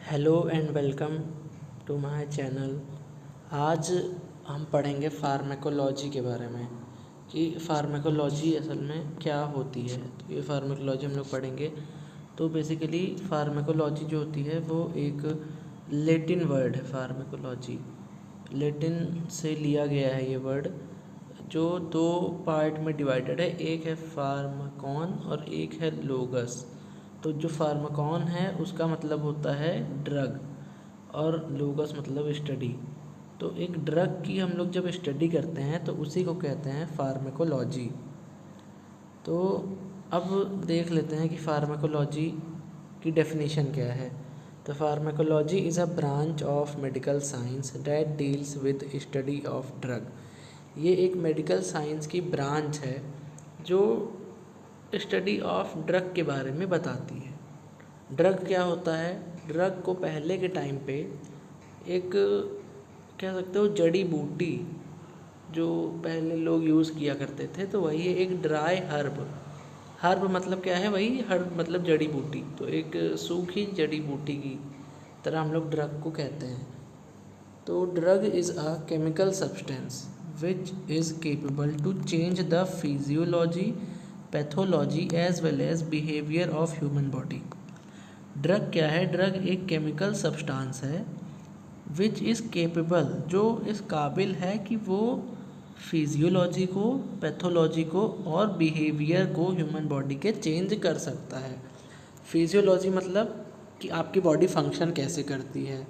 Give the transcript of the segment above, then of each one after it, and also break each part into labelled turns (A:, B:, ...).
A: Hello and welcome to my channel. आज हम पढ़ेंगे फार्मेकोलॉजी के बारे में कि फार्मेकोलॉजी असल में क्या होती है। तो ये फार्मेकोलॉजी हम लोग पढ़ेंगे। तो बेसिकली फार्मेकोलॉजी जो होती है वो एक लैटिन वर्ड है। फार्मेकोलॉजी लैटिन से लिया गया है ये वर्ड, जो दो पार्ट में डिवाइडेड है। एक है फार्माकॉन और एक है लोगस। तो जो फार्माकॉन है उसका मतलब होता है ड्रग और लोगस मतलब स्टडी। तो एक ड्रग की हम लोग जब स्टडी करते हैं तो उसी को कहते हैं फार्मेकोलॉजी। तो अब देख लेते हैं कि फार्मेकोलॉजी की डेफिनेशन क्या है। तो pharmacology is a branch of medical science that deals with study of drug. ये एक मेडिकल साइंस की ब्रांच है जो स्टडी ऑफ ड्रग के बारे में बताती है। ड्रग क्या होता है? ड्रग को पहले के टाइम पे एक कह सकते हो जड़ी बूटी जो पहले लोग यूज़ किया करते थे, तो वही है एक ड्राई हर्ब। हर्ब मतलब क्या है? वही हर्ब मतलब जड़ी बूटी। तो एक सूखी जड़ी बूटी की तरह हम लोग ड्रग को कहते हैं। तो drug is a chemical substance which is capable to change the physiology, pathology as well as behaviour of human body. Drug क्या है? ड्रग एक केमिकल सब्सटेंस है विच इज़ केपेबल, जो इस काबिल है कि वो फिजियोलॉजी को, पैथोलॉजी को और बिहेवियर को ह्यूमन बॉडी के चेंज कर सकता है। फिजियोलॉजी मतलब कि आपकी बॉडी फंक्शन कैसे करती है।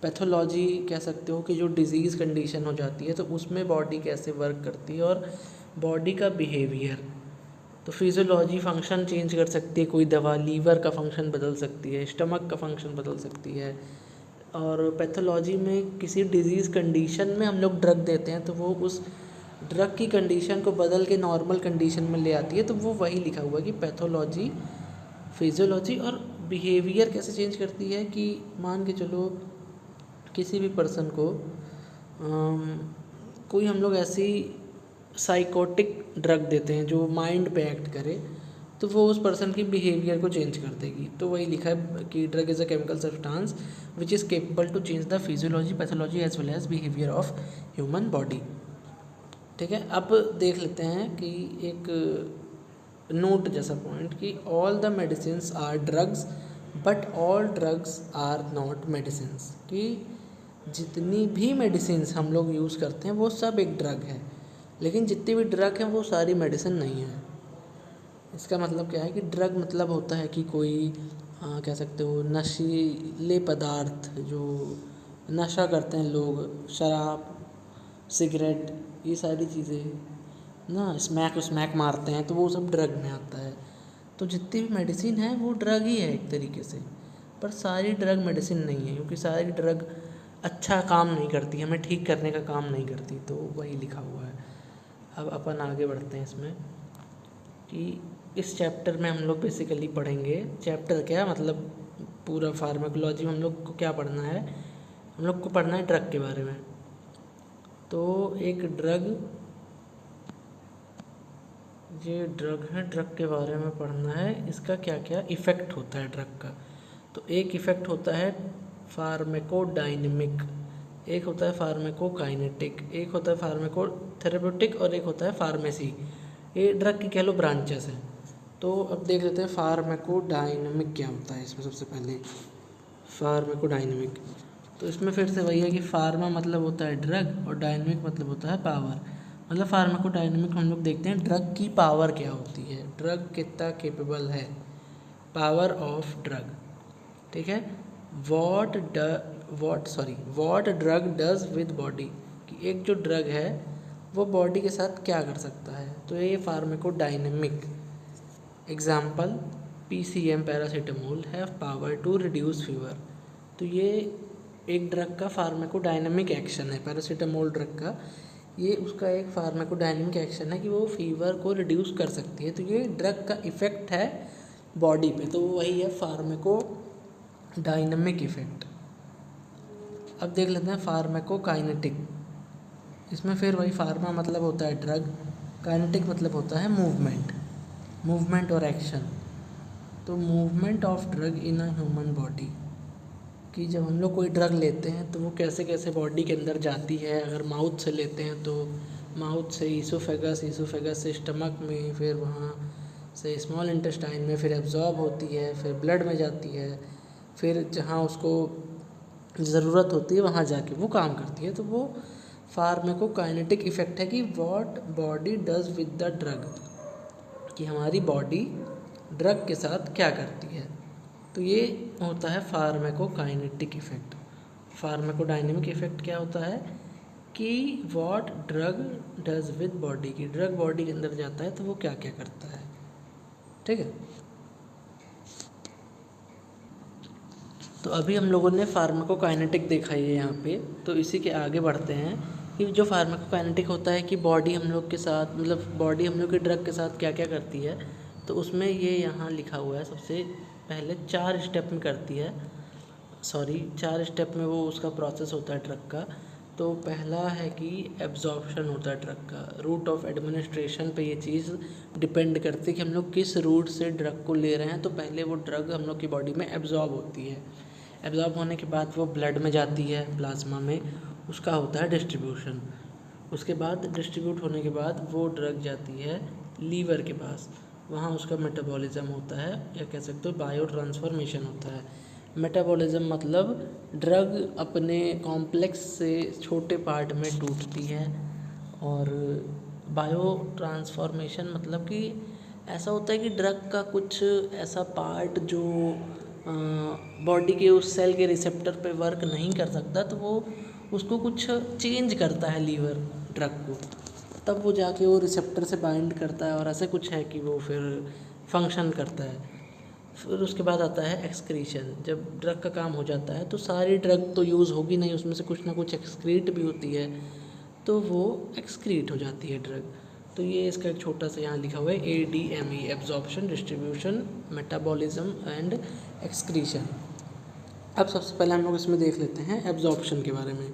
A: पैथोलॉजी कह सकते हो कि जो डिजीज़ कंडीशन हो जाती है तो उसमें बॉडी कैसे वर्क करती है। और बॉडी का बिहेवियर, तो फिजियोलॉजी फंक्शन चेंज कर सकती है। कोई दवा लीवर का फंक्शन बदल सकती है, स्टमक का फंक्शन बदल सकती है। और पैथोलॉजी में किसी डिजीज़ कंडीशन में हम लोग ड्रग देते हैं तो वो उस ड्रग की कंडीशन को बदल के नॉर्मल कंडीशन में ले आती है। तो वो वही लिखा हुआ है कि पैथोलॉजी, फिजियोलॉजी और बिहेवियर कैसे चेंज करती है। कि मान के चलो किसी भी पर्सन को कोई हम लोग ऐसी साइकोटिक ड्रग देते हैं जो माइंड पे एक्ट करे, तो वो उस पर्सन की बिहेवियर को चेंज कर देगी। तो वही लिखा है कि drug is a chemical substance which is capable to change the physiology, pathology as well as behaviour of human body. ठीक है, अब देख लेते हैं कि एक नोट जैसा पॉइंट कि all the medicines are drugs but all drugs are not medicines. कि जितनी भी मेडिसिन्स हम लोग यूज़ करते हैं वो सब एक ड्रग है, लेकिन जितनी भी ड्रग हैं वो सारी मेडिसिन नहीं है। इसका मतलब क्या है कि ड्रग मतलब होता है कि कोई कह सकते हो नशीले पदार्थ, जो नशा करते हैं लोग, शराब, सिगरेट, ये सारी चीज़ें ना, स्मैक मारते हैं, तो वो सब ड्रग में आता है। तो जितनी भी मेडिसिन है वो ड्रग ही है एक तरीके से, पर सारी ड्रग मेडिसिन नहीं है, क्योंकि सारी ड्रग अच्छा काम नहीं करती, हमें ठीक करने का काम नहीं करती। तो वही लिखा हुआ है। अब अपन आगे बढ़ते हैं इसमें कि इस चैप्टर में हम लोग बेसिकली पढ़ेंगे। चैप्टर क्या मतलब पूरा फार्माकोलॉजी में हम लोग को क्या पढ़ना है? हम लोग को पढ़ना है ड्रग के बारे में। तो एक ड्रग, ये ड्रग है, ड्रग के बारे में पढ़ना है। इसका क्या क्या इफ़ेक्ट होता है ड्रग का। तो एक इफ़ेक्ट होता है फार्माकोडायनेमिक, एक होता है फार्माकोकाइनेटिक, एक होता है फार्माकोथेरेप्यूटिक और एक होता है फार्मेसी। ये ड्रग की कह लो ब्रांचेस हैं। तो अब देख लेते हैं फार्माकोडायनेमिक क्या होता है। इसमें सबसे पहले फार्माकोडायनेमिक, तो इसमें फिर से वही है कि फार्मा मतलब होता है ड्रग और डायनेमिक मतलब होता है पावर। मतलब फार्माकोडायनेमिक हम लोग देखते हैं ड्रग की पावर क्या होती है, ड्रग कितना केपेबल है, पावर ऑफ ड्रग। ठीक है, what drug does with body, कि एक जो ड्रग है वो बॉडी के साथ क्या कर सकता है। तो ये pharmacodynamic. Example, PCM paracetamol have power to reduce fever. तो ये एक ड्रग का फार्माकोडायनेमिक एक्शन है, पैरासीटामोल ड्रग का ये उसका एक फार्माकोडायनेमिक एक्शन है कि वो फीवर को रिड्यूस कर सकती है। तो ये ड्रग का इफ़ेक्ट है बॉडी पे, तो वही है फार्माकोडायनेमिक इफ़ेक्ट। अब देख लेते हैं फार्माकोकाइनेटिक। इसमें फिर वही फार्मा मतलब होता है ड्रग, काइनेटिक मतलब होता है मूवमेंट और एक्शन। तो movement of drug in a human body, कि जब हम लोग कोई ड्रग लेते हैं तो वो कैसे कैसे बॉडी के अंदर जाती है। अगर माउथ से लेते हैं तो माउथ से ईसोफेगस, ईसोफेगस से स्टमक में, फिर वहाँ से स्मॉल इंटेस्टाइन में, फिर एब्जॉर्ब होती है, फिर ब्लड में जाती है, फिर जहाँ उसको ज़रूरत होती है वहाँ जाके वो काम करती है। तो वो फार्माकोकाइनेटिक इफ़ेक्ट है कि what body does with the drug, कि हमारी बॉडी ड्रग के साथ क्या करती है। तो ये होता है फार्माकोकाइनेटिक इफ़ेक्ट। फार्माकोडायनेमिक इफ़ेक्ट क्या होता है कि what drug does with body, की ड्रग बॉडी के अंदर जाता है तो वो क्या क्या करता है। ठीक है, तो अभी हम लोगों ने फार्माकोकाइनेटिक देखा है यहाँ पे। तो इसी के आगे बढ़ते हैं कि जो फार्माकोकाइनेटिक होता है कि बॉडी हम लोग के साथ, मतलब बॉडी हम लोग के ड्रग के साथ क्या क्या करती है। तो उसमें ये यहाँ लिखा हुआ है, सबसे पहले 4 स्टेप में करती है, 4 स्टेप में वो उसका प्रोसेस होता है ड्रग का। तो पहला है कि एब्जॉर्प्शन होता है ड्रग का, रूट ऑफ एडमिनिस्ट्रेशन पे ये चीज़ डिपेंड करती है कि हम लोग किस रूट से ड्रग को ले रहे हैं। तो पहले वो ड्रग हम लोग की बॉडी में एब्जॉर्ब होती है, एब्जॉर्ब होने के बाद वो ब्लड में जाती है, प्लाज्मा में, उसका होता है डिस्ट्रीब्यूशन। उसके बाद डिस्ट्रीब्यूट होने के बाद वो ड्रग जाती है लीवर के पास, वहाँ उसका मेटाबॉलिज्म होता है, या कह सकते हो बायो ट्रांसफॉर्मेशन होता है। मेटाबॉलिज्म मतलब ड्रग अपने कॉम्प्लेक्स से छोटे पार्ट में टूटती है, और बायो ट्रांसफॉर्मेशन मतलब कि ऐसा होता है कि ड्रग का कुछ ऐसा पार्ट जो बॉडी के उस सेल के रिसेप्टर पे वर्क नहीं कर सकता, तो वो उसको कुछ चेंज करता है लीवर ड्रग को, तब वो जाके वो रिसेप्टर से बाइंड करता है, और ऐसे कुछ है कि वो फिर फंक्शन करता है। फिर उसके बाद आता है एक्सक्रीशन। जब ड्रग का काम हो जाता है तो सारी ड्रग तो यूज़ होगी नहीं, उसमें से कुछ ना कुछ एक्सक्रीट भी होती है, तो वो एक्सक्रीट हो जाती है ड्रग। तो ये इसका एक छोटा सा यहाँ लिखा हुआ है ADME, absorption, distribution, metabolism and excretion. अब सबसे पहले हम लोग इसमें देख लेते हैं एब्जॉर्प्शन के बारे में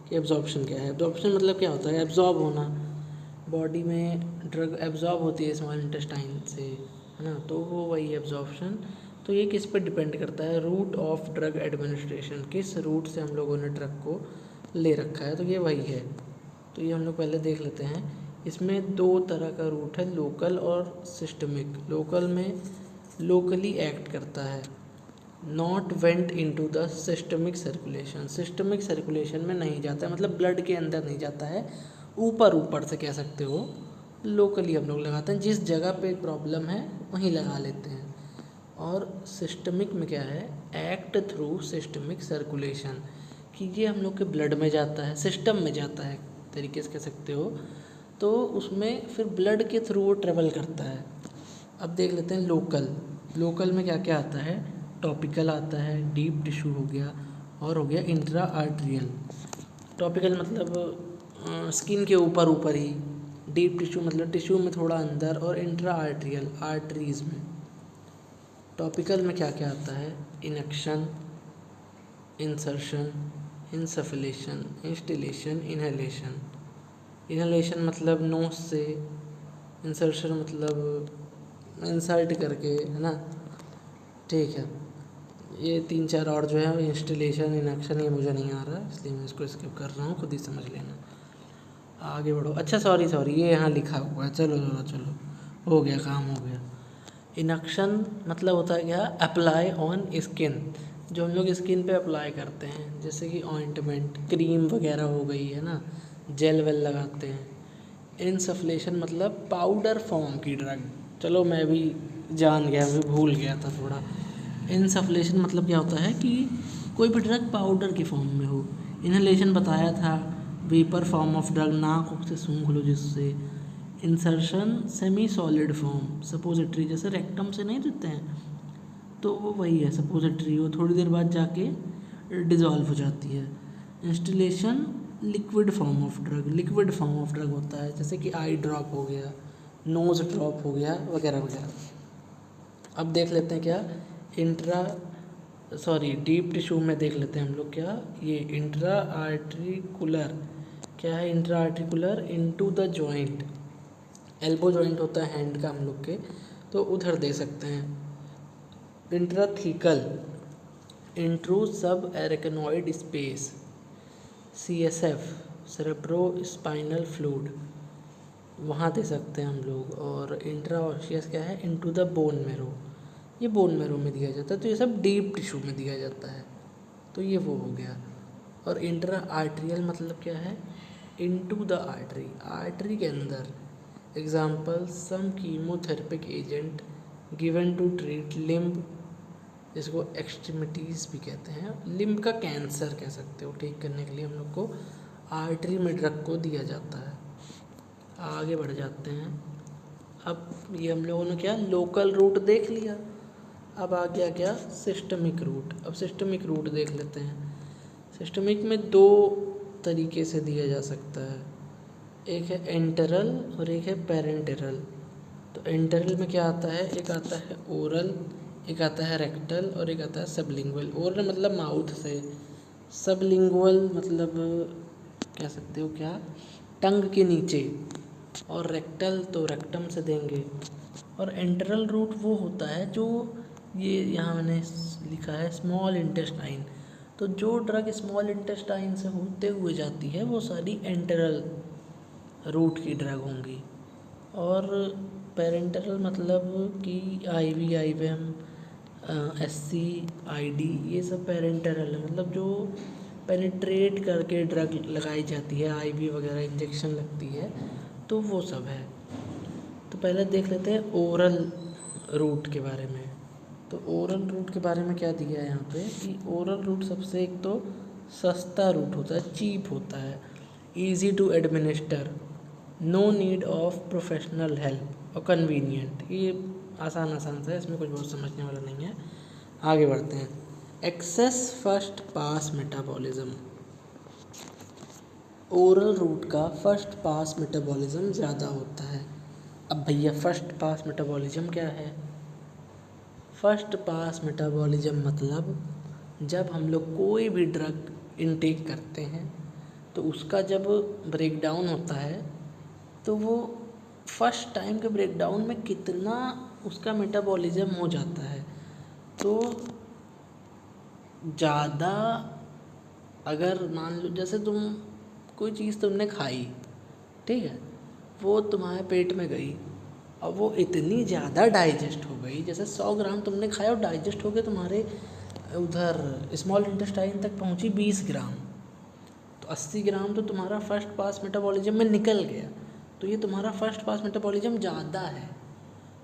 A: कि एब्जॉर्प्शन क्या है। एब्जॉर्प्शन मतलब क्या होता है, एब्जॉर्ब होना, बॉडी में ड्रग एब्जॉर्ब होती है स्मॉल इंटेस्टाइन से, है ना, तो वो वही एब्जॉर्प्शन। तो ये किस पर डिपेंड करता है, रूट ऑफ ड्रग एडमिनिस्ट्रेशन, किस रूट से हम लोगों ने ड्रग को ले रखा है, तो ये वही है। तो ये हम लोग पहले देख लेते हैं। इसमें 2 तरह का रूट है, लोकल और सिस्टमिक। लोकल में लोकली एक्ट करता है, not went into the systemic circulation, systemic circulation में नहीं जाता है, मतलब ब्लड के अंदर नहीं जाता है, ऊपर ऊपर से कह सकते हो। लोकली हम लोग लगाते हैं, जिस जगह पे प्रॉब्लम है वहीं लगा लेते हैं। और सिस्टमिक में क्या है, एक्ट थ्रू सिस्टमिक सर्कुलेशन, कि ये हम लोग के ब्लड में जाता है, सिस्टम में जाता है तरीके से कह सकते हो, तो उसमें फिर ब्लड के थ्रू वो ट्रेवल करता है। अब देख लेते हैं लोकल। लोकल में क्या क्या आता है, टॉपिकल आता है, डीप टिश्यू हो गया, और हो गया इंट्रा आर्ट्रियल। टॉपिकल मतलब स्किन के ऊपर ऊपर ही, डीप टिश्यू मतलब टिश्यू में थोड़ा अंदर, और इंट्रा आर्ट्रियल आर्टरीज में। टॉपिकल में क्या क्या आता है, inunction, insertion, insufflation, instillation, inhalation. Inhalation मतलब नोज से, इंसर्शन मतलब इंसर्ट करके, है ना, ठीक है। ये 3-4 और जो है, इंस्टिलेशन, इनेक्शन, ये मुझे नहीं आ रहा इसलिए मैं इसको स्किप कर रहा हूँ, खुद ही समझ लेना। आगे बढ़ो। अच्छा सॉरी ये यहाँ लिखा हुआ है, चलो चलो चलो, हो गया, काम हो गया। इनेक्शन मतलब होता है क्या, अप्लाई ऑन स्किन, जो हम लोग स्किन पे अप्लाई करते हैं, जैसे कि ऑइंटमेंट, क्रीम वगैरह हो गई, है ना, जेल वेल लगाते हैं। इनसफलेशन मतलब पाउडर फॉर्म की ड्रग, चलो मैं भी जान गया, मैं भूल गया था थोड़ा। इनसफलेशन मतलब क्या होता है कि कोई भी ड्रग पाउडर की फॉर्म में हो। इनहेलेशन बताया था, वेपर फॉर्म ऑफ ड्रग, नाक से सूंघ लो जिससे। Insertion semi solid form, suppository, जैसे रेक्टम से नहीं देते हैं, तो वो वही है सपोजिटरी, वो थोड़ी देर बाद जाके डिज़ोल्व हो जाती है। Instillation liquid form of drug, liquid form of drug होता है, जैसे कि आई ड्रॉप हो गया, नोज ड्रॉप हो गया, वगैरह वगैरह। अब देख लेते हैं क्या, डीप टिश्यू में देख लेते हैं हम लोग क्या, ये इंट्रा आर्टिकुलर, क्या है intra articular, into the joint, elbow joint होता है हैंड का हम लोग के, तो उधर दे सकते हैं। Intrathecal, intra sub arachnoid space, CSF cerebro spinal fluid, वहाँ दे सकते हैं हम लोग। और इंट्राऑशियस क्या है, इनटू द बोन मैरो, ये बोन मैरो में दिया जाता है। तो ये सब डीप टिश्यू में दिया जाता है, तो ये वो हो गया। और इंट्रा आर्ट्रियल मतलब क्या है, इनटू द आर्टरी, आर्टरी के अंदर। Example some chemotherapic agent given to treat limb, इसको एक्सट्रीमिटीज़ भी कहते हैं, लिम्ब का कैंसर कह सकते हो, ठीक करने के लिए हम लोग को आर्टरी में ड्रग को दिया जाता है। आगे बढ़ जाते हैं। अब ये हम लोगों ने क्या लोकल रूट देख लिया, अब आ गया क्या सिस्टमिक रूट। अब सिस्टमिक रूट देख लेते हैं। सिस्टमिक में दो तरीके से दिया जा सकता है, एक है एंटरल और एक है पेरेंटरल। तो एंटरल में क्या आता है, एक आता है ओरल, एक आता है रेक्टल और एक आता है सबलिंगुअल। ओरल मतलब माउथ से, सबलिंगुअल मतलब कह सकते हो क्या टंग के नीचे, और रेक्टल तो रेक्टम से देंगे। और एंटरल रूट वो होता है जो ये यहाँ मैंने लिखा है स्मॉल इंटेस्टाइन, तो जो ड्रग स्मॉल इंटेस्टाइन से होते हुए जाती है वो सारी एंटरल रूट की ड्रग होंगी। और पेरेंटरल मतलब कि IV, IVM, SC, ID ये सब पेरेंटरल है, मतलब जो पेनिट्रेट करके ड्रग लगाई जाती है, IV वगैरह इंजेक्शन लगती है, तो वो सब है। तो पहले देख लेते हैं ओरल रूट के बारे में। तो ओरल रूट के बारे में क्या दिया है यहाँ पे कि ओरल रूट सबसे एक तो सस्ता रूट होता है, चीप होता है, easy to administer, no need of professional help और कन्वीनियंट। ये आसान सा है, इसमें कुछ बहुत समझने वाला नहीं है। आगे बढ़ते हैं। Excess first pass metabolism, oral route का फर्स्ट पास मेटाबॉलिज्म ज़्यादा होता है। अब भैया फर्स्ट पास मेटाबॉलिज्म क्या है? फर्स्ट पास मेटाबॉलिज्म मतलब जब हम लोग कोई भी ड्रग इनटेक करते हैं तो उसका जब ब्रेकडाउन होता है तो वो फर्स्ट टाइम के ब्रेकडाउन में कितना उसका मेटाबॉलिज्म हो जाता है। तो ज़्यादा, अगर मान लो जैसे तुम कोई चीज़ तुमने खाई, ठीक है, वो तुम्हारे पेट में गई और वो इतनी ज़्यादा डाइजेस्ट हो गई, जैसे 100 ग्राम तुमने खाया और डाइजेस्ट हो गए तुम्हारे उधर स्मॉल इंटेस्टाइन तक पहुंची 20 ग्राम, तो 80 ग्राम तो तुम्हारा फर्स्ट पास मेटाबॉलिज्म में निकल गया। तो ये तुम्हारा फर्स्ट पास मेटाबॉलिज्म ज़्यादा है,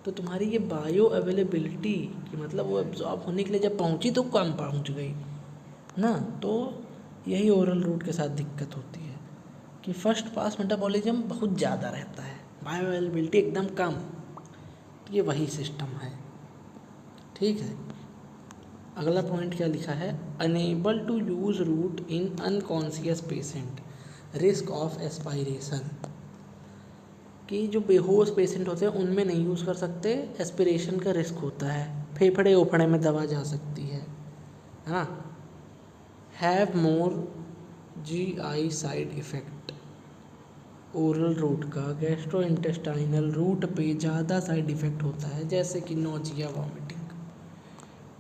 A: तो तुम्हारी ये बायो अवेलेबिलिटी कि मतलब वो एब्जॉर्ब होने के लिए जब पहुंची तो कम पहुंच गई ना। तो यही ओरल रूट के साथ दिक्कत होती है कि फर्स्ट पास मेटाबॉलिज्म बहुत ज़्यादा रहता है, बायो अवेलेबिलिटी एकदम कम। तो ये वही सिस्टम है, ठीक है। अगला पॉइंट क्या लिखा है, unable to use route in unconscious patient, risk of aspiration, कि जो बेहोश पेशेंट होते हैं उनमें नहीं यूज़ कर सकते, एस्पिरेशन का रिस्क होता है, फेफड़े ओफड़े में दवा जा सकती है ना। Have more GI side effect, oral route का गैस्ट्रो इंटेस्टाइनल रूट पे ज़्यादा साइड इफ़ेक्ट होता है, जैसे कि नोजिया, वॉमिटिंग,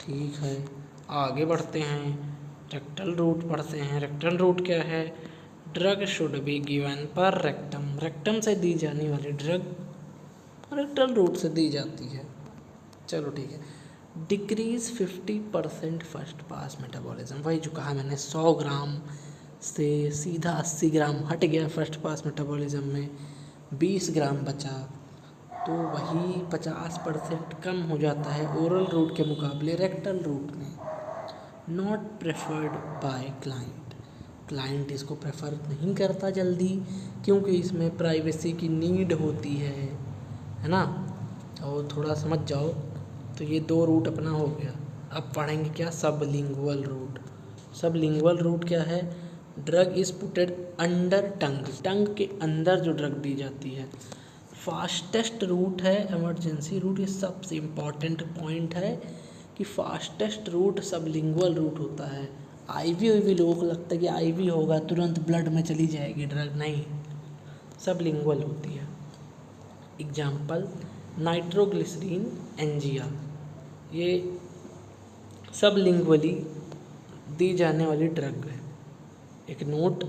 A: ठीक है। आगे बढ़ते हैं, रेक्टल रूट पढ़ते हैं। रेक्टल रूट क्या है, ड्रग शुड बी गिवन पर रेक्टम, रेक्टम से दी जाने वाली ड्रग रेक्टल रूट से दी जाती है, चलो ठीक है। डिक्रीज 50% फर्स्ट पास मेटाबॉलिज्म, वही जो कहा मैंने, 100 ग्राम से सीधा 80 ग्राम हट गया फर्स्ट पास मेटाबॉलिज्म में, 20 ग्राम बचा, तो वही 50% कम हो जाता है ओरल रूट के मुकाबले रेक्टल रूट में। Not preferred by client, client इसको प्रेफर नहीं करता जल्दी, क्योंकि इसमें प्राइवेसी की नीड होती है ना। और थोड़ा समझ जाओ तो ये दो रूट अपना हो गया। अब पढ़ेंगे क्या, सबलिंगुअल रूट। सबलिंगुअल रूट क्या है, ड्रग इज पुटेड अंडर टंग, टंग के अंदर जो ड्रग दी जाती है। फास्टेस्ट रूट है इमरजेंसी रूट, ये सबसे इम्पॉर्टेंट पॉइंट है कि फास्टेस्ट रूट सबलिंगुअल रूट होता है। IV लोगों को लगता है कि IV होगा तुरंत ब्लड में चली जाएगी ड्रग, नहीं, सबलिंगुअल होती है। एग्जाम्पल नाइट्रोग्लिसरीन एंजिया, ये सबलिंगुअली दी जाने वाली ड्रग है। एक note,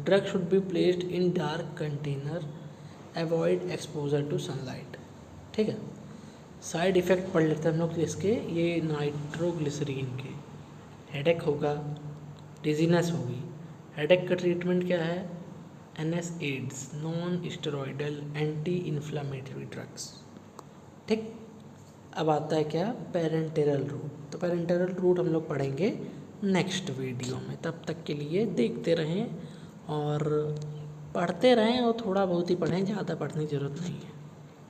A: drug should be placed in dark container, avoid exposure to sunlight. ठीक है, साइड इफ़ेक्ट पढ़ लेते हैं हम लोग इसके। ये नाइट्रोग्लिसरीन के हेडेक होगा, डिजीनेस होगी। हेडेक का ट्रीटमेंट क्या है? NSAIDs, non steroidal anti inflammatory drugs. ठीक, अब आता है क्या? पेरेंटेरल रूट। तो पेरेंटेरल रूट हम लोग पढ़ेंगे नेक्स्ट वीडियो में। तब तक के लिए देखते रहें और पढ़ते रहें, और थोड़ा बहुत ही पढ़ें, ज़्यादा पढ़ने की ज़रूरत नहीं है।